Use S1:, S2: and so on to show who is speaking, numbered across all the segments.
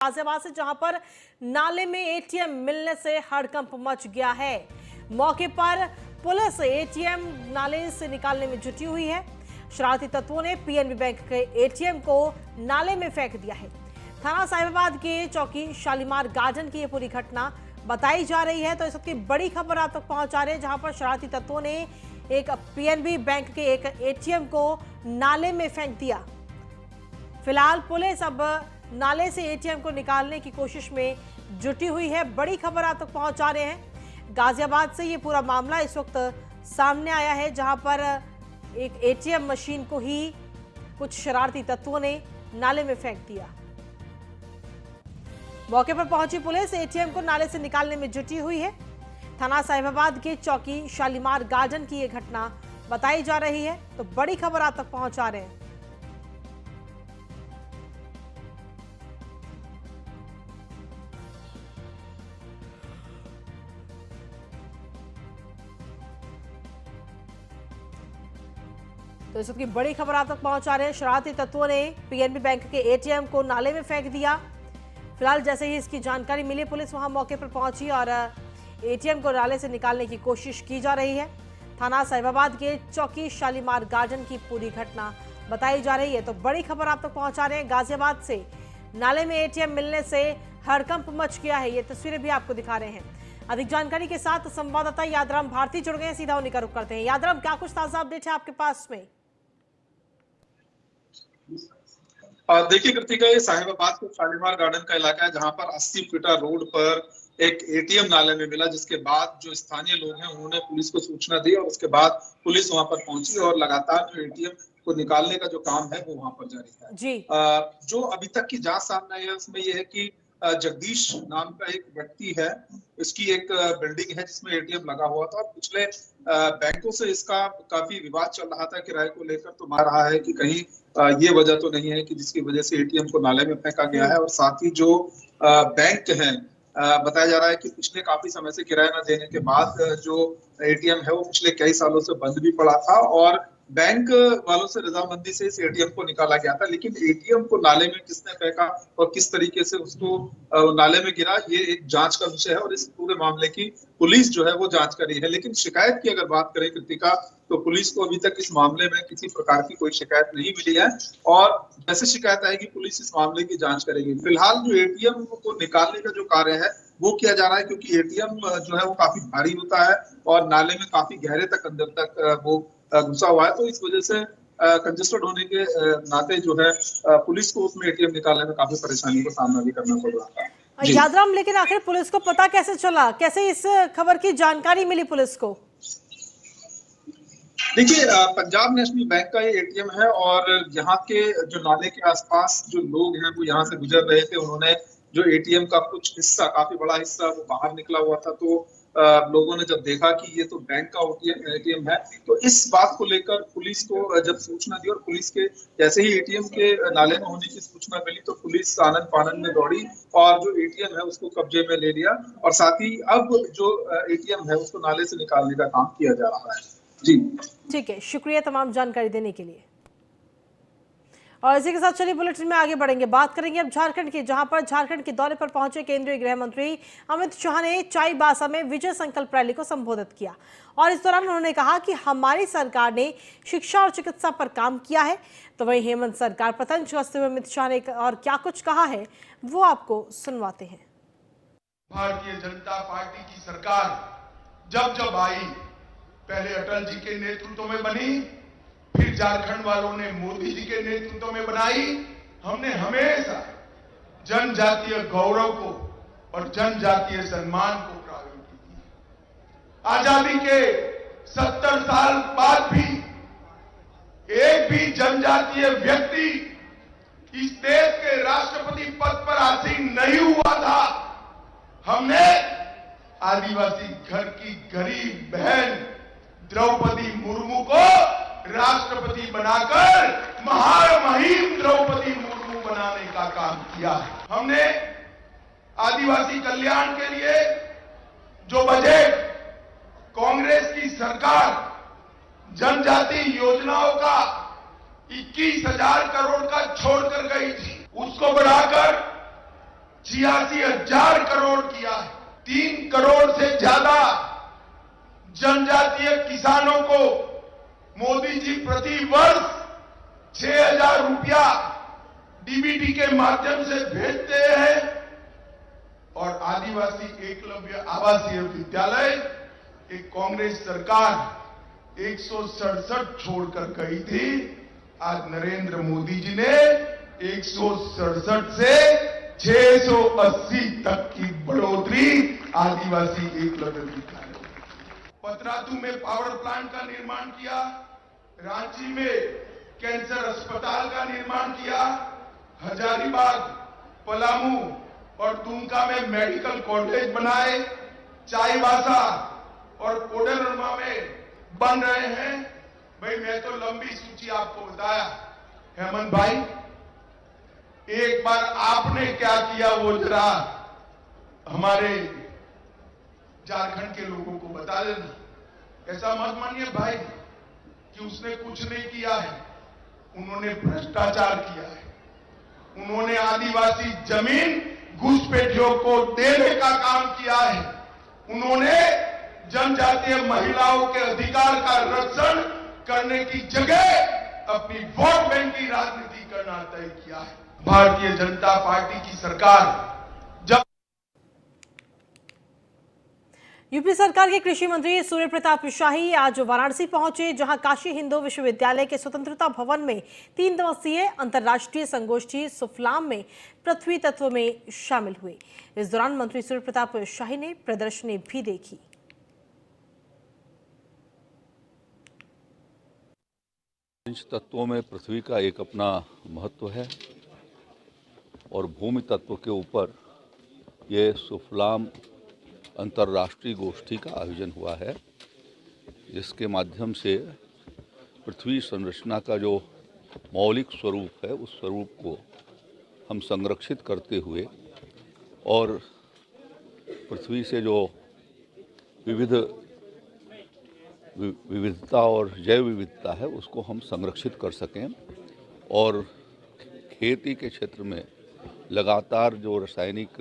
S1: गाजियाबाद से जहां पर नाले में एटीएम मिलने से हड़कंप मच गया है। मौके पर पुलिस एटीएम नाले से निकालने में जुटी हुई है। शरारती तत्वों ने पीएनबी बैंक के एटीएम को नाले में फेंक दिया है। थाना साहिबाबाद के चौकी शालीमार गार्डन की यह पूरी घटना बताई जा रही है। तो इस वक्त बड़ी खबर आप तक पहुंचा रहे हैं, जहां पर शरारती तत्वों ने एक पीएनबी बैंक के एक एटीएम को नाले में फेंक दिया। फिलहाल पुलिस अब नाले से एटीएम को निकालने की कोशिश में जुटी हुई है। बड़ी खबर आप तक पहुंचा रहे हैं। गाजियाबाद से ये पूरा मामला इस वक्त सामने आया है, जहां पर एक एटीएम मशीन को ही कुछ शरारती तत्वों ने नाले में फेंक दिया। मौके पर पहुंची पुलिस एटीएम को नाले से निकालने में जुटी हुई है। थाना साहिबाबाद के चौकी शालीमार गार्डन की यह घटना बताई जा रही है। तो बड़ी खबर आप तक पहुंचा रहे हैं। तो इस वक्त की बड़ी खबर आप तक पहुंचा रहे हैं। शरारती तत्वों ने पीएनबी बैंक के एटीएम को नाले में फेंक दिया। फिलहाल जैसे ही इसकी जानकारी मिली, पुलिस वहां मौके पर पहुंची और एटीएम को नाले से निकालने की कोशिश की जा रही है। थाना साहिबाबाद के चौकी शालीमार गार्डन की पूरी घटना बताई जा रही है। तो बड़ी खबर आप तक पहुंचा रहे हैं। गाजियाबाद से नाले में एटीएम मिलने से हड़कंप मच गया है। ये तस्वीरें भी आपको दिखा रहे हैं। अधिक जानकारी के साथ संवाददाता यादराम भारती जुड़ गए हैं। सीधा उन्हीं का रुख करते हैं। यादराम, क्या कुछ ताजा अपडेट है आपके पास में?
S2: देखिए कृतिका, ये साहिबाबाद के शालीमार गार्डन का इलाका है, जहां पर 80 फीटा रोड पर एक एटीएम नाले में मिला, जिसके बाद जो स्थानीय लोग हैं उन्होंने पुलिस को सूचना दी और उसके बाद पुलिस वहां पर पहुंची और लगातार जो एटीएम को निकालने का जो काम है वो वहां पर जारी है।
S1: जी।
S2: जो अभी तक की जांच सामने आई है उसमें यह है कि जगदीश नाम का एक व्यक्ति है, इसकी एक बिल्डिंग है जिसमें एटीएम लगा हुआ था। पिछले बैंकों से इसका काफी विवाद चल रहा था किराए को लेकर। तो मान रहा है कि कहीं ये वजह तो नहीं है कि जिसकी वजह से एटीएम को नाले में फेंका गया है। और साथ ही जो बैंक है, बताया जा रहा है कि पिछले काफी समय से किराया न देने के बाद जो एटीएम है वो पिछले कई सालों से बंद भी पड़ा था और बैंक वालों से रजामंदी से इस एटीएम को निकाला गया था। लेकिन एटीएम को नाले में किसने फेंका और किस तरीके से उसको नाले में गिरा, ये एक जांच का विषय है और इस पूरे मामले की पुलिस जो है वो जांच कर रही है। लेकिन शिकायत की अगर बात करें कृतिका, तो पुलिस को अभी तक इस मामले में किसी प्रकार की कोई शिकायत नहीं मिली है और जैसे शिकायत आएगी पुलिस इस मामले की जांच करेगी। फिलहाल जो एटीएम को निकालने का जो कार्य है वो किया जा रहा है, क्योंकि एटीएम जो है वो काफी भारी होता है और नाले में काफी गहरे तक अंदर तक वो घुसा हुआ है। तो इस वजह से कंजेस्टेड होने के नाते जो है पुलिस को उसमें एटीएम निकालने में काफी परेशानी का सामना भी करना पड़ रहा है।
S1: यादराम, लेकिन आखिर पुलिस को पता कैसे चला, कैसे इस खबर की जानकारी मिली पुलिस को?
S2: देखिए, पंजाब नेशनल बैंक का ये एटीएम है और यहाँ के जो नाले के आसपास जो लोग हैं वो यहाँ से गुजर रहे थे। उन्होंने जो एटीएम का कुछ हिस्सा, काफी बड़ा हिस्सा वो बाहर निकला हुआ था, तो लोगों ने जब देखा कि ये तो बैंक का एटीएम है, तो इस बात को लेकर पुलिस को जब सूचना दी और पुलिस के जैसे ही एटीएम के नाले में होने की सूचना मिली तो पुलिस आनन फानन में दौड़ी और जो एटीएम है उसको कब्जे में ले लिया और साथ ही अब जो एटीएम है उसको नाले से निकालने का काम किया जा रहा है। जी
S1: ठीक है, शुक्रिया तमाम जानकारी देने के लिए। और इसी के साथ चलिए बुलेटिन में आगे बढ़ेंगे। बात करेंगे अब झारखंड की, जहां पर झारखंड के दौरे पर पहुंचे केंद्रीय गृह मंत्री अमित शाह ने चाईबासा में विजय संकल्प रैली को संबोधित किया और इस दौरान उन्होंने कहा कि हमारी सरकार ने शिक्षा और चिकित्सा पर काम किया है। तो वहीं हेमंत सरकार पर तंज कसते हुए अमित शाह ने और क्या कुछ कहा है वो आपको सुनवाते हैं।
S3: भारतीय जनता पार्टी की सरकार जब जब आई, पहले अटल जी के नेतृत्व में बनी, फिर झारखंड वालों ने मोदी जी के नेतृत्व में बनाई। हमने हमेशा जनजातीय गौरव को और जनजातीय सम्मान को प्रायोरिटी दी। आजादी के 70 साल बाद भी एक भी जनजातीय व्यक्ति इस देश के राष्ट्रपति पद पर आसीन नहीं हुआ था। हमने आदिवासी घर की गरीब बहन द्रौपदी मुर्मू को राष्ट्रपति बनाकर महामहिम द्रौपदी मुर्मू बनाने का काम किया। हमने आदिवासी कल्याण के लिए जो बजट कांग्रेस की सरकार जनजाति योजनाओं का 21,000 करोड़ का छोड़कर गई थी, उसको बढ़ाकर 86,000 करोड़ किया है। 3 करोड़ से ज्यादा जनजातीय किसानों को मोदी जी प्रति वर्ष 6,000 रुपया डीबीटी के माध्यम से भेजते हैं और आदिवासी एकलव्य आवासीय विद्यालय एक कांग्रेस सरकार 167 छोड़कर गई थी। आज नरेंद्र मोदी जी ने 167 से 680 तक की बढ़ोतरी आदिवासी एकलव्य विद्यालय। पतरातू में पावर प्लांट का निर्माण किया, रांची में कैंसर अस्पताल का निर्माण किया, हजारीबाग, पलामू और दुमका में मेडिकल कॉलेज बनाए, चाईबासा और कोडरमा में बन रहे हैं। भाई मैं तो लंबी सूची आपको बताया। हेमंत भाई, एक बार आपने क्या किया वो जरा हमारे झारखंड के लोगों को बता देना। ऐसा मत मानिए भाई कि उसने कुछ नहीं किया है। उन्होंने भ्रष्टाचार किया है, उन्होंने आदिवासी जमीन घुसपैठियों को देने का काम किया है, उन्होंने जनजातीय महिलाओं के अधिकार का रक्षण करने की जगह अपनी वोट बैंक की राजनीति करना तय किया है। भारतीय जनता पार्टी की सरकार जब
S1: यूपी सरकार के कृषि मंत्री सूर्य प्रताप शाही आज वाराणसी पहुंचे, जहां काशी हिंदू विश्वविद्यालय के स्वतंत्रता भवन में 3 दिवसीय अंतर्राष्ट्रीय संगोष्ठी सुफलाम में पृथ्वी तत्व में शामिल हुए। इस दौरान मंत्री सूर्य प्रताप शाही ने प्रदर्शनी भी देखी।
S4: पंच तत्वों में पृथ्वी का एक अपना महत्व है और भूमि तत्व के ऊपर ये सुफलाम अंतर्राष्ट्रीय गोष्ठी का आयोजन हुआ है, जिसके माध्यम से पृथ्वी संरचना का जो मौलिक स्वरूप है उस स्वरूप को हम संरक्षित करते हुए और पृथ्वी से जो विविधता और जैव विविधता है उसको हम संरक्षित कर सकें और खेती के क्षेत्र में लगातार जो रासायनिक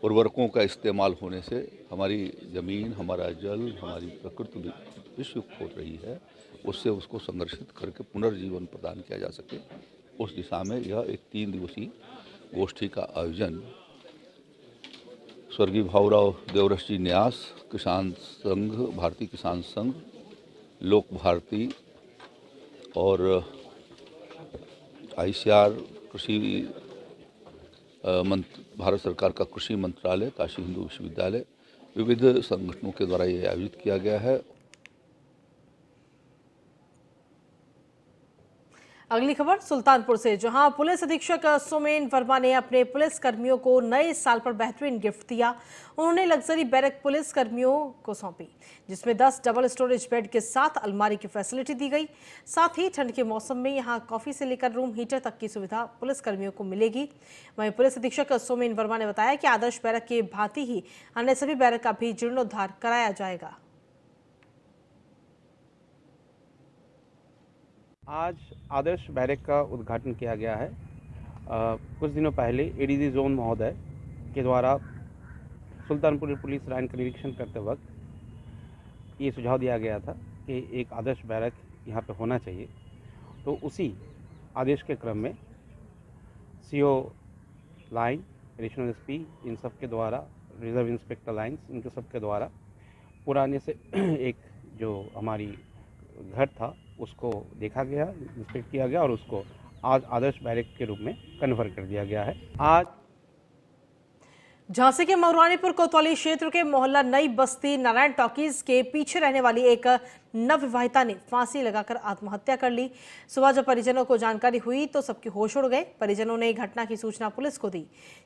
S4: उर्वरकों का इस्तेमाल होने से हमारी ज़मीन, हमारा जल, हमारी प्रकृति विषयुक्त हो रही है, उससे उसको संरक्षित करके पुनर्जीवन प्रदान किया जा सके, उस दिशा में यह एक 3 दिवसीय गोष्ठी का आयोजन स्वर्गीय भाऊराव देवरस जी न्यास, किसान संघ, भारतीय किसान संघ, लोक भारती और ICR कृषि भारत सरकार का कृषि मंत्रालय, काशी हिंदू विश्वविद्यालय, विविध संगठनों के द्वारा ये आयोजित किया गया है।
S1: अगली खबर सुल्तानपुर से, जहां पुलिस अधीक्षक सोमेन वर्मा ने अपने पुलिस कर्मियों को नए साल पर बेहतरीन गिफ्ट दिया। उन्होंने लग्जरी बैरक पुलिस कर्मियों को सौंपी, जिसमें 10 डबल स्टोरेज बेड के साथ अलमारी की फैसिलिटी दी गई। साथ ही ठंड के मौसम में यहां कॉफी से लेकर रूम हीटर तक की सुविधा पुलिस कर्मियों को मिलेगी। वहीं पुलिस अधीक्षक सोमेन वर्मा ने बताया कि आदर्श बैरक के भांति ही अन्य सभी बैरक का भी जीर्णोद्धार कराया जाएगा।
S5: आज आदर्श बैरक का उद्घाटन किया गया है। कुछ दिनों पहले ADG जोन महोदय के द्वारा सुल्तानपुर पुलिस लाइन का निरीक्षण करते वक्त ये सुझाव दिया गया था कि एक आदर्श बैरक यहाँ पे होना चाहिए। तो उसी आदेश के क्रम में CO लाइन, एडिशनल SP, इन सब के द्वारा, रिजर्व इंस्पेक्टर लाइन्स, इनके सब के द्वारा पुराने से एक जो हमारी घर था उसको देखा गया, इंस्पेक्ट किया गया और उसको आज आदर्श बैरक के रूप में कन्वर्ट कर दिया गया है। आज
S1: झांसी के मऊरानीपुर कोतवाली क्षेत्र के मोहल्ला नई बस्ती नारायण टॉकीज के पीछे रहने वाली एक नवविवाहिता ने फांसी लगाकर आत्महत्या कर ली। सुबह जब परिजनों को जानकारी हुई तो सबके होश उड़ गए। परिजनों ने घटना की सूचना पुलिस को दी,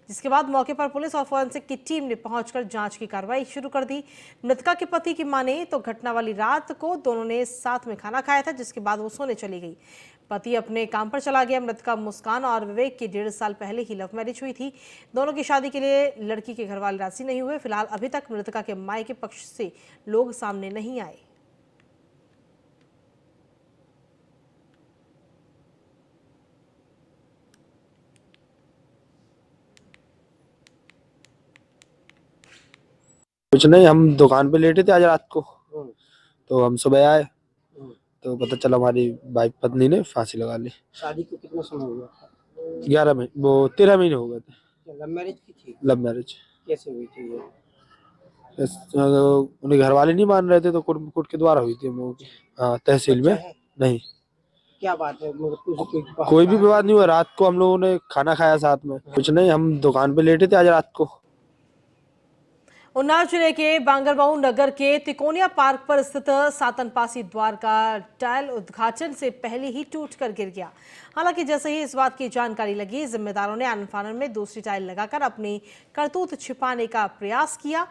S1: जिसके बाद मौके पर पुलिस और फोरेंसिक की टीम ने पहुंचकर जांच की कार्रवाई शुरू कर दी। मृतका के पति की माने तो घटना वाली रात को दोनों ने साथ में खाना खाया था, जिसके बाद वो सोने चली गई। पति अपने काम पर चला गया। मृतका मुस्कान और विवेक की 1.5 साल पहले ही लव मैरिज हुई थी। दोनों की शादी के लिए लड़की के घरवाले राजी नहीं हुए। फिलहाल अभी तक मृतका के मायके पक्ष से लोग सामने नहीं आए।
S6: कुछ नहीं, हम दुकान पे लेटे थे आज रात को, तो हम सुबह आए तो पता चला हमारी वाइफ पत्नी ने फांसी लगा ली।
S7: शादी को कितना समय हुआ?
S6: 11 महीने, वो 13 महीने हो गए थे।
S7: लव मैरिज की थी?
S6: Love marriage.
S7: कैसे हुई थी ये?
S6: उन्हें घर वाले नहीं मान रहे थे तो कोर्ट के द्वारा हुई थी हम लोगों की। हाँ, तहसील में। नहीं,
S7: क्या बात है?
S6: कोई भी विवाद नहीं हुआ। रात को हम लोगों ने खाना खाया साथ में। कुछ नहीं, हम दुकान पे लेटे थे आज रात को।
S1: उन्नाव जिले के बांगरमऊ नगर के तिकोनिया पार्क पर स्थित सातनपासी द्वार का टाइल उद्घाटन से पहले ही टूटकर गिर गया। हालांकि जैसे ही इस बात की जानकारी लगी, जिम्मेदारों ने आनन फानन में दूसरी टाइल लगाकर अपनी करतूत छिपाने का प्रयास किया।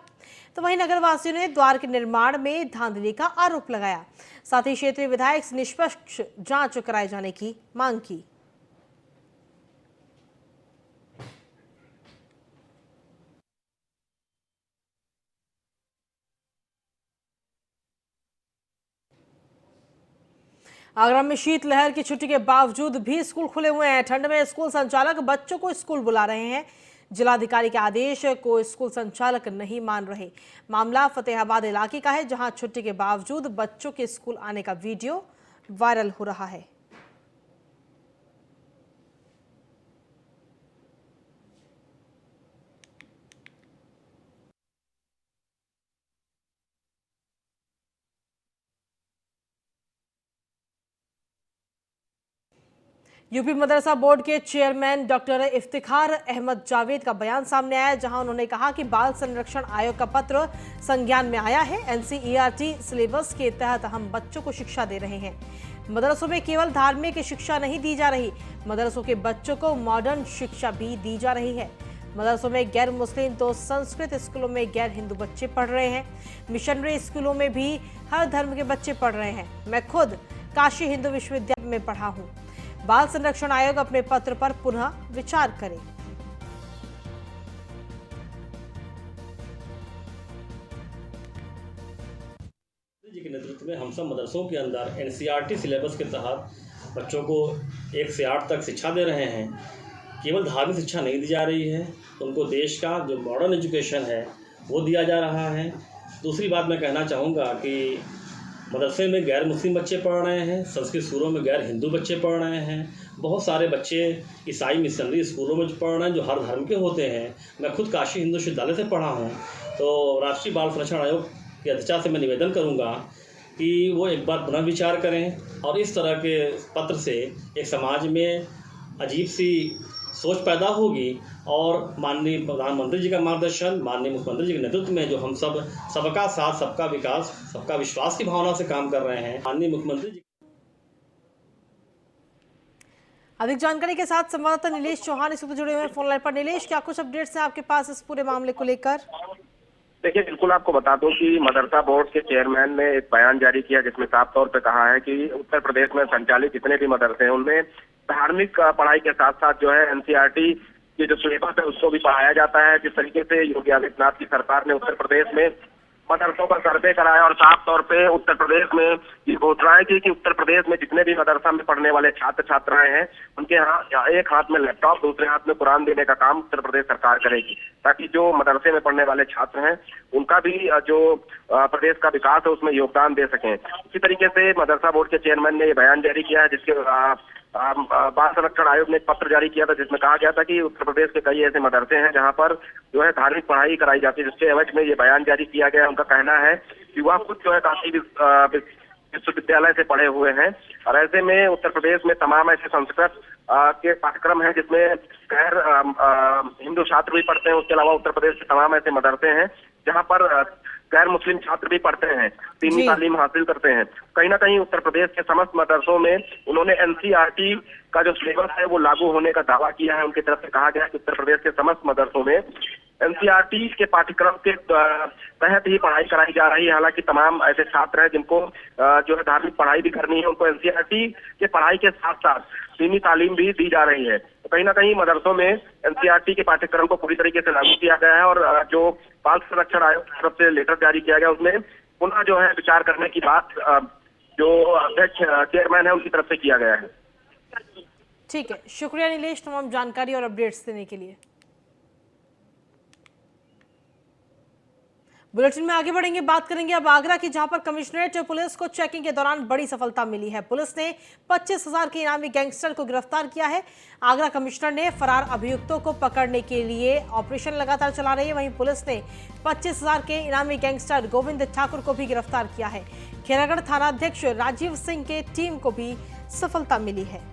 S1: तो वहीं नगरवासियों ने द्वार के निर्माण में धांधली का आरोप लगाया। साथ ही क्षेत्रीय विधायक से निष्पक्ष जांच कराए जाने की मांग की। आगरा में शीतलहर की छुट्टी के बावजूद भी स्कूल खुले हुए हैं। ठंड में स्कूल संचालक बच्चों को स्कूल बुला रहे हैं। जिलाधिकारी के आदेश को स्कूल संचालक नहीं मान रहे। मामला फतेहाबाद इलाके का है, जहां छुट्टी के बावजूद बच्चों के स्कूल आने का वीडियो वायरल हो रहा है। यूपी मदरसा बोर्ड के चेयरमैन डॉक्टर इफ्तिखार अहमद जावेद का बयान सामने आया, जहां उन्होंने कहा कि बाल संरक्षण आयोग का पत्र संज्ञान में आया है। एनसीईआरटी सिलेबस के तहत हम बच्चों को शिक्षा दे रहे हैं। मदरसों में केवल धार्मिक शिक्षा नहीं दी जा रही, मदरसों के बच्चों को मॉडर्न शिक्षा भी दी जा रही है। मदरसों में गैर मुस्लिम तो संस्कृत स्कूलों में गैर हिंदू बच्चे पढ़ रहे हैं। मिशनरी स्कूलों में भी हर धर्म के बच्चे पढ़ रहे हैं। मैं खुद काशी हिंदू विश्वविद्यालय में पढ़ा हूँ। बाल संरक्षण आयोग अपने पत्र पर पुनः विचार करे।
S8: जी के नेतृत्व में हम सब मदरसों के अंदर एनसीईआरटी सिलेबस के तहत बच्चों को 1 से 8 तक शिक्षा दे रहे हैं। केवल धार्मिक शिक्षा नहीं दी जा रही है, तो उनको देश का जो मॉडर्न एजुकेशन है वो दिया जा रहा है। दूसरी बात मैं कहना चाहूँगा कि मदरसे में गैर मुस्लिम बच्चे पढ़ रहे हैं, संस्कृत स्कूलों में गैर हिंदू बच्चे पढ़ रहे हैं। बहुत सारे बच्चे ईसाई मिशनरी स्कूलों में पढ़ रहे हैं जो हर धर्म के होते हैं। मैं खुद काशी हिंदू विश्वविद्यालय से पढ़ा हूँ। तो राष्ट्रीय बाल संरक्षण आयोग की अध्यक्षा से मैं निवेदन करूँगा कि वो एक बार पुनः विचार करें और इस तरह के पत्र से एक समाज में अजीब सी सोच पैदा होगी और माननीय प्रधानमंत्री जी का मार्गदर्शन, माननीय मुख्यमंत्री जी के नेतृत्व में जो हम सब सबका साथ, सबका विकास, सबका विश्वास की भावना से काम कर रहे हैं, माननीय मुख्यमंत्री जी।
S1: अधिक जानकारी के साथ संवाददाता नीलेश चौहान इस वक्त जुड़े हुए हैं फोन लाइन पर। नीलेश, क्या कुछ अपडेट्स हैं आपके पास इस पूरे मामले को लेकर?
S9: देखिए, बिल्कुल आपको बता दूं कि मदरसा बोर्ड के चेयरमैन ने एक बयान जारी किया जिसमें साफ तौर पे कहा है कि उत्तर प्रदेश में संचालित जितने भी मदरसे हैं उनमें धार्मिक पढ़ाई के साथ साथ जो है एनसीईआरटी की जो सिलेबस है उसको भी पढ़ाया जाता है। जिस तरीके से योगी आदित्यनाथ की सरकार ने उत्तर प्रदेश में मदरसों का सर्वे कराया और साफ तौर पे उत्तर प्रदेश में ये घोषणा है कि उत्तर प्रदेश में जितने भी मदरसा में पढ़ने वाले छात्र छात्राएं हैं उनके यहाँ एक हाथ में लैपटॉप, दूसरे हाथ में कुरान देने का काम उत्तर प्रदेश सरकार करेगी, ताकि जो मदरसे में पढ़ने वाले छात्र हैं उनका भी जो प्रदेश का विकास है उसमें योगदान दे सकें। इसी तरीके से मदरसा बोर्ड के चेयरमैन ने ये बयान जारी किया है, जिसके बाल संरक्षण आयोग ने एक पत्र जारी किया था जिसमें कहा गया था कि उत्तर प्रदेश के कई ऐसे मदरसे हैं जहां पर जो है धार्मिक पढ़ाई कराई जाती है, जिसके एवज में ये बयान जारी किया गया। उनका कहना है कि वह खुद जो है काशी विश्वविद्यालय से पढ़े हुए हैं और ऐसे में उत्तर प्रदेश में तमाम ऐसे संस्कृत के पाठ्यक्रम हैं जिसमें गैर हिंदू छात्र भी पढ़ते हैं। उसके अलावा उत्तर प्रदेश के तमाम ऐसे मदरसे हैं जहाँ पर गैर मुस्लिम छात्र भी पढ़ते हैं, दीनी तालीम हासिल करते हैं। कहीं ना कहीं उत्तर प्रदेश के समस्त मदरसों में उन्होंने एनसीईआरटी का जो सिलेबस है वो लागू होने का दावा किया है। उनकी तरफ से कहा गया कि उत्तर प्रदेश के समस्त मदरसों में एनसीईआरटी के पाठ्यक्रम के तहत ही पढ़ाई कराई जा रही है। हालांकि तमाम ऐसे छात्र हैं जिनको जो है धार्मिक पढ़ाई भी करनी है, उनको एनसीईआरटी के पढ़ाई के साथ साथ दीनी तालीम भी दी जा रही है। तो कहीं ना कहीं मदरसों में एनसीईआरटी के पाठ्यक्रम को पूरी तरीके से लागू किया गया है और जो बाल संरक्षण आयोग की तरफ से लेटर जारी किया गया उसमें पुनः जो है विचार करने की बात जो अध्यक्ष चेयरमैन है उनकी तरफ से किया गया है।
S1: ठीक है, शुक्रिया नीलेश तमाम जानकारी और अपडेट्स देने के लिए। बुलेटिन में आगे बढ़ेंगे, बात करेंगे अब आगरा की, जहां पर कमिश्नरेट पुलिस को चेकिंग के दौरान बड़ी सफलता मिली है। पुलिस ने 25,000 के इनामी गैंगस्टर को गिरफ्तार किया है। आगरा कमिश्नर ने फरार अभियुक्तों को पकड़ने के लिए ऑपरेशन लगातार चला रही है। वहीं पुलिस ने 25,000 के इनामी गैंगस्टर गोविंद ठाकुर को भी गिरफ्तार किया है। खेरागढ़ थानाध्यक्ष राजीव सिंह के टीम को भी सफलता मिली है।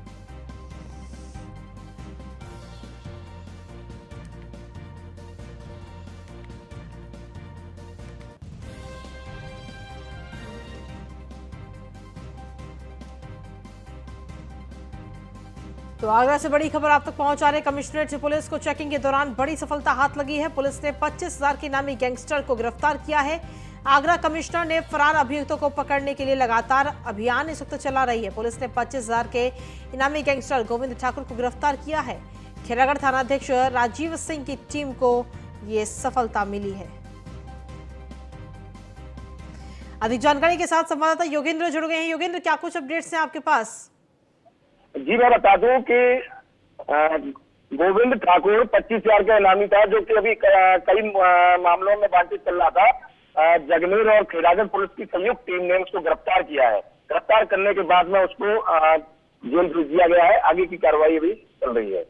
S1: तो आगरा से बड़ी खबर आप तक पहुंचा रहे कमिश्नरेट पुलिस को चेकिंग के दौरान बड़ी सफलता हाथ लगी है। पुलिस ने 25,000 के इनामी गैंगस्टर को गिरफ्तार किया है। आगरा कमिश्नर ने फरार अभियुक्तों को पकड़ने के लिए लगातार अभियान इस वक्त चला रही है। पुलिस ने 25,000 के इनामी गैंगस्टर गोविंद ठाकुर को गिरफ्तार किया है। खेरागढ़ थानाध्यक्ष राजीव सिंह की टीम को ये सफलता मिली है। अधिक जानकारी के साथ संवाददाता योगेंद्र जुड़ गए हैं। योगेंद्र, क्या कुछ अपडेट्स हैं आपके पास?
S9: जी मैं बता दूं कि गोविंद ठाकुर 25,000 का इनामी था, जो कि अभी कई मामलों में वांछित चल रहा था। जगनेर और खेरागढ़ पुलिस की संयुक्त टीम ने उसको गिरफ्तार किया है। गिरफ्तार करने के बाद में उसको जेल भेज दिया गया है। आगे की कार्रवाई अभी चल रही है।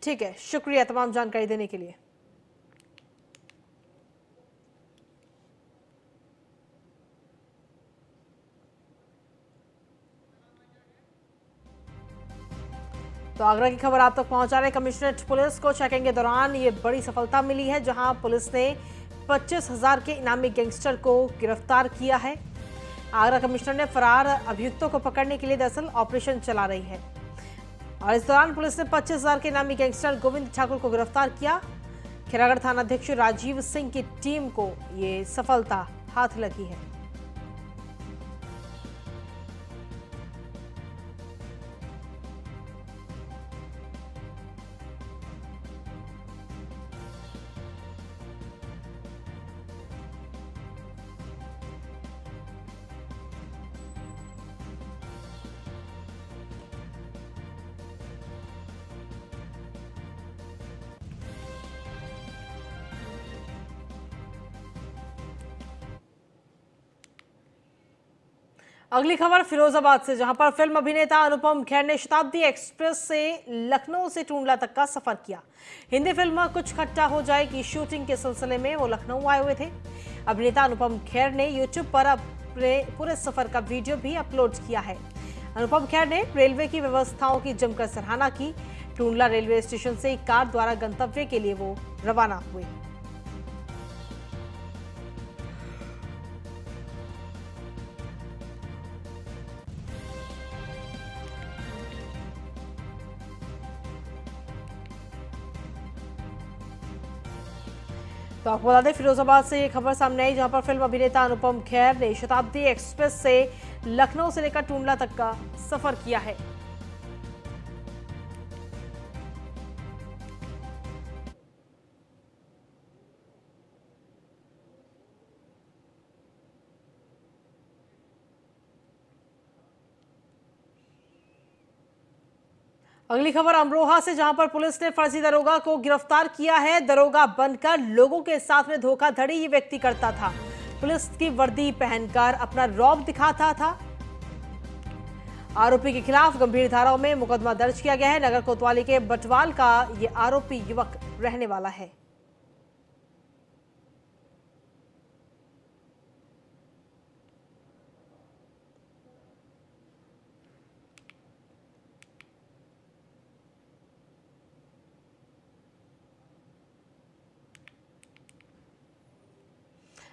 S1: ठीक है, शुक्रिया तमाम जानकारी देने के लिए। तो आगरा की खबर आप तक पहुंचा रहे कमिश्नरेट पुलिस को चेकिंग के दौरान ये बड़ी सफलता मिली है, जहां पुलिस ने 25,000 के इनामी गैंगस्टर को गिरफ्तार किया है। आगरा कमिश्नर ने फरार अभियुक्तों को पकड़ने के लिए दरअसल ऑपरेशन चला रही है और इस दौरान पुलिस ने 25,000 के इनामी गैंगस्टर गोविंद ठाकुर को गिरफ्तार किया। खेरागढ़ थानाध्यक्ष राजीव सिंह की टीम को ये सफलता हाथ लगी है। अगली खबर फिरोजाबाद से, जहां पर फिल्म अभिनेता अनुपम खेर ने शताब्दी एक्सप्रेस से लखनऊ से टूंडला तक का सफर किया। हिंदी फिल्म कुछ खट्टा हो जाए की शूटिंग के सिलसिले में वो लखनऊ आए हुए थे। अभिनेता अनुपम खेर ने यूट्यूब पर अपने पूरे सफर का वीडियो भी अपलोड किया है। अनुपम खेर ने रेलवे की व्यवस्थाओं की जमकर सराहना की। टूंडला रेलवे स्टेशन से कार द्वारा गंतव्य के लिए वो रवाना हुए। तो आपको बता दें, फिरोजाबाद से ये खबर सामने आई, जहां पर फिल्म अभिनेता अनुपम खेर ने शताब्दी एक्सप्रेस से लखनऊ से लेकर टूंडला तक का सफर किया है। अगली खबर अमरोहा से, जहां पर पुलिस ने फर्जी दरोगा को गिरफ्तार किया है। दरोगा बनकर लोगों के साथ में धोखाधड़ी ये व्यक्ति करता था। पुलिस की वर्दी पहनकर अपना रौब दिखाता था। आरोपी के खिलाफ गंभीर धाराओं में मुकदमा दर्ज किया गया है। नगर कोतवाली के बटवाल का ये आरोपी युवक रहने वाला है।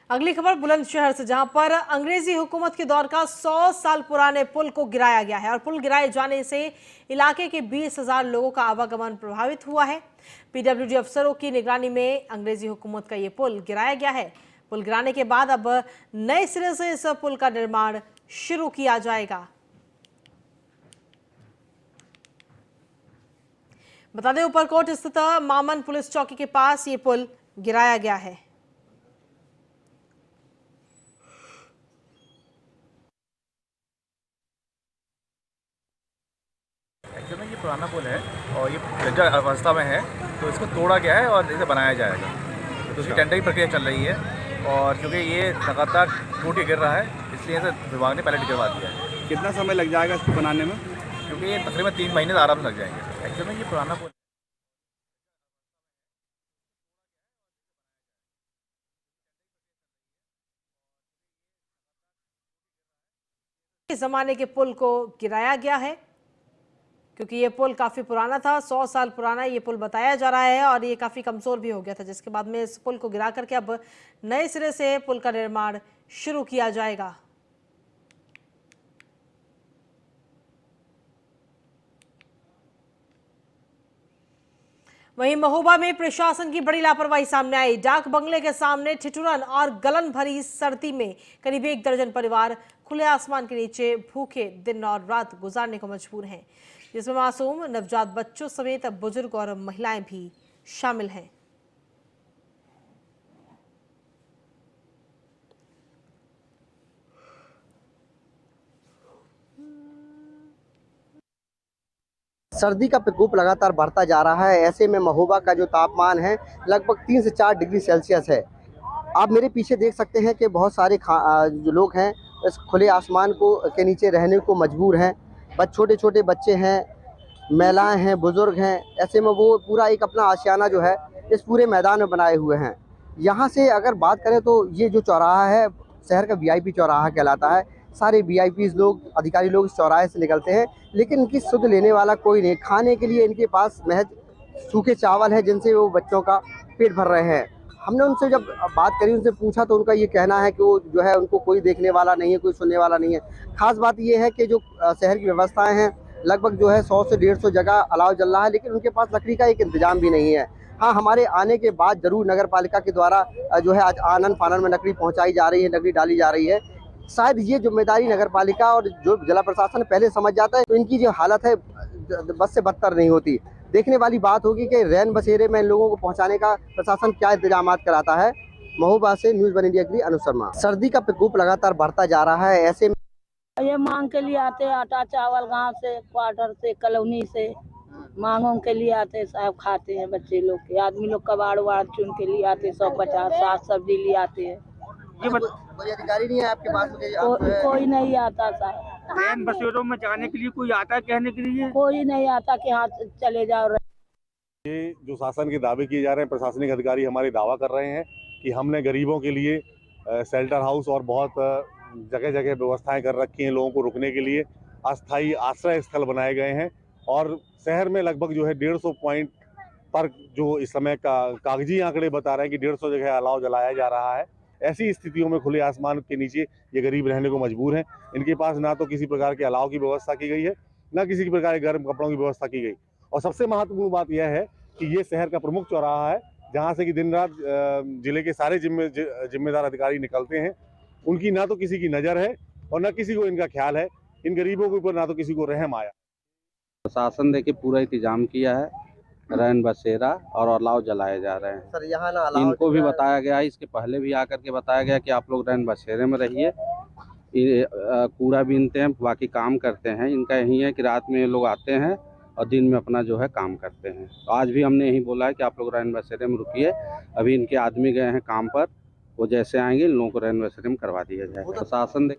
S1: अगली खबर बुलंदशहर से, जहां पर अंग्रेजी हुकूमत के दौर का 100 साल पुराने पुल को गिराया गया है और पुल गिराए जाने से इलाके के 20,000 लोगों का आवागमन प्रभावित हुआ है। पीडब्ल्यूडी अफसरों की निगरानी में अंग्रेजी हुकूमत का ये पुल गिराया गया है। पुल गिराने के बाद अब नए सिरे से इस पुल का निर्माण शुरू किया जाएगा। बता दें, ऊपरकोट स्थित मामन पुलिस चौकी के पास ये पुल गिराया गया है।
S10: एक्चुअली में ये पुराना पुल है और ये जर्जर अवस्था में है, तो इसको तोड़ा गया है और इसे बनाया जाएगा। तो उसकी टेंडरिंग प्रक्रिया चल रही है। और क्योंकि ये लगातार टूट गिर रहा है, इसलिए इसे विभाग ने पहले गिरवा दिया है।
S5: कितना समय लग जाएगा इसको बनाने में?
S10: क्योंकि ये तकरीबन 3 महीने आराम से लग जाएंगे। एक्चुअली में ये पुराना पुल
S1: इस जमाने के पुल को गिराया गया है क्योंकि ये पुल काफी पुराना था, 100 साल पुराना ये पुल बताया जा रहा है और ये काफी कमजोर भी हो गया था, जिसके बाद में इस पुल को गिरा करके अब नए सिरे से पुल का निर्माण शुरू किया जाएगा। वहीं महोबा में प्रशासन की बड़ी लापरवाही सामने आई। डाक बंगले के सामने ठिठुरन और गलन भरी सर्दी में करीब 1 दर्जन परिवार खुले आसमान के नीचे भूखे दिन और रात गुजारने को मजबूर हैं, जिसमें मासूम नवजात बच्चों समेत बुजुर्ग और महिलाएं भी शामिल हैं।
S7: सर्दी का प्रकोप लगातार बढ़ता जा रहा है। ऐसे में महोबा का जो तापमान है लगभग 3 से 4 डिग्री सेल्सियस है। आप मेरे पीछे देख सकते हैं कि बहुत सारे जो लोग हैं इस खुले आसमान के नीचे रहने को मजबूर हैं। छोटे छोटे बच्चे हैं, महिलाएं हैं, बुजुर्ग हैं। ऐसे में वो पूरा एक अपना आशियाना जो है इस पूरे मैदान में बनाए हुए हैं। यहाँ से अगर बात करें तो ये जो चौराहा है शहर का VIP चौराहा कहलाता है। सारे VIPs लोग, अधिकारी लोग इस चौराहे से निकलते हैं, लेकिन इनकी सुध लेने वाला कोई नहीं। खाने के लिए इनके पास महज सूखे चावल है जिनसे वो बच्चों का पेट भर रहे हैं। हमने उनसे जब बात करी, उनसे पूछा तो उनका ये कहना है कि वो जो है उनको कोई देखने वाला नहीं है, कोई सुनने वाला नहीं है। खास बात ये है कि जो शहर की व्यवस्थाएं हैं लगभग जो है 100 से 150 जगह अलाव जल रहा है, लेकिन उनके पास लकड़ी का एक इंतजाम भी नहीं है। हाँ, हमारे आने के बाद जरूर नगर पालिका के द्वारा जो है आज आनन फानन में लकड़ी पहुँचाई जा रही है, लकड़ी डाली जा रही है। शायद ये जिम्मेदारी नगर पालिका और जो जिला प्रशासन पहले समझ जाता है तो इनकी जो हालत है बस से बदतर नहीं होती। देखने वाली बात होगी कि रैन बसेरे में इन लोगों को पहुंचाने का प्रशासन क्या इंतजाम कराता है। महोबा से न्यूज़ 1 इंडिया के लिए अनुज शर्मा। सर्दी का प्रकोप लगातार बढ़ता जा रहा है। ऐसे में
S11: ये मांग के लिए आते हैं, आटा चावल गांव से, क्वार्टर से, कॉलोनी से मांगों के लिए आते हैं साहब, खाते हैं बच्चे लोग के, आदमी लोग कबाड़ वाड़ चुन के लिए आते हैं, 150 साग सब्जी ले आते हैं।
S7: कोई अधिकारी नहीं है आपके पास?
S11: कोई नहीं आता साहब।
S5: रैन बसेरों में जाने के लिए कोई आता कहने के लिए?
S11: कोई नहीं आता कि हाँ चले जाओ।
S12: ये जो शासन के दावे किए जा रहे हैं, प्रशासनिक अधिकारी हमारे दावा कर रहे हैं कि हमने गरीबों के लिए शेल्टर हाउस और बहुत जगह जगह व्यवस्थाएं कर रखी हैं। लोगों को रुकने के लिए अस्थायी आश्रय स्थल बनाए गए हैं और शहर में लगभग जो है 150 पॉइंट पर जो इस समय कागजी आंकड़े बता रहे हैं कि 150 जगह अलाव जलाया जा रहा है। ऐसी स्थितियों में खुले आसमान के नीचे ये गरीब रहने को मजबूर हैं। इनके पास ना तो किसी प्रकार के अलाव की व्यवस्था की गई है, ना किसी प्रकार के गर्म कपड़ों की व्यवस्था की गई। और सबसे महत्वपूर्ण बात यह है कि ये शहर का प्रमुख चौराहा है जहाँ से कि दिन रात जिले के सारे जिम्मेदार अधिकारी निकलते हैं। उनकी ना तो किसी की नज़र है और ना किसी को इनका ख्याल है। इन गरीबों के ऊपर ना तो किसी को रहम आया।
S5: प्रशासन देखिए पूरा इंतजाम किया है, रैन बसेरा और अलाव जलाए जा रहे हैं।
S7: सर यहाँ ना अलाव
S5: इनको भी बताया गया है, इसके पहले भी आकर के बताया गया कि आप लोग रैन बसेरे में रहिए, कूड़ा बीनते हैं, बाकी काम करते हैं। इनका यही है कि रात में ये लोग आते हैं और दिन में अपना जो है काम करते हैं। तो आज भी हमने यही बोला है कि आप लोग रैन बसेरे में रुकिए। अभी इनके आदमी गए हैं काम पर, वो जैसे आएंगे इन लोगों को रैन बसेरे में करवा दिया जाएगा। प्रशासन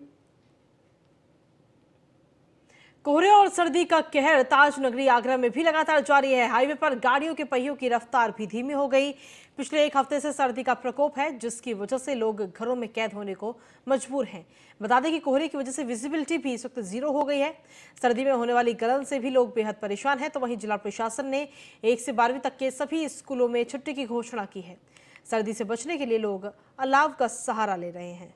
S1: कोहरे और सर्दी का कहर ताज नगरी आगरा में भी लगातार जारी है। हाईवे पर गाड़ियों के पहियों की रफ्तार भी धीमी हो गई। पिछले 1 हफ्ते से सर्दी का प्रकोप है, जिसकी वजह से लोग घरों में कैद होने को मजबूर हैं। बता दें कि कोहरे की वजह से विजिबिलिटी भी इस वक्त 0 हो गई है। सर्दी में होने वाली गलन से भी लोग बेहद परेशान हैं। तो वहीं जिला प्रशासन ने 1 से 12वीं तक के सभी स्कूलों में छुट्टी की घोषणा की है। सर्दी से बचने के लिए लोग अलाव का सहारा ले रहे हैं।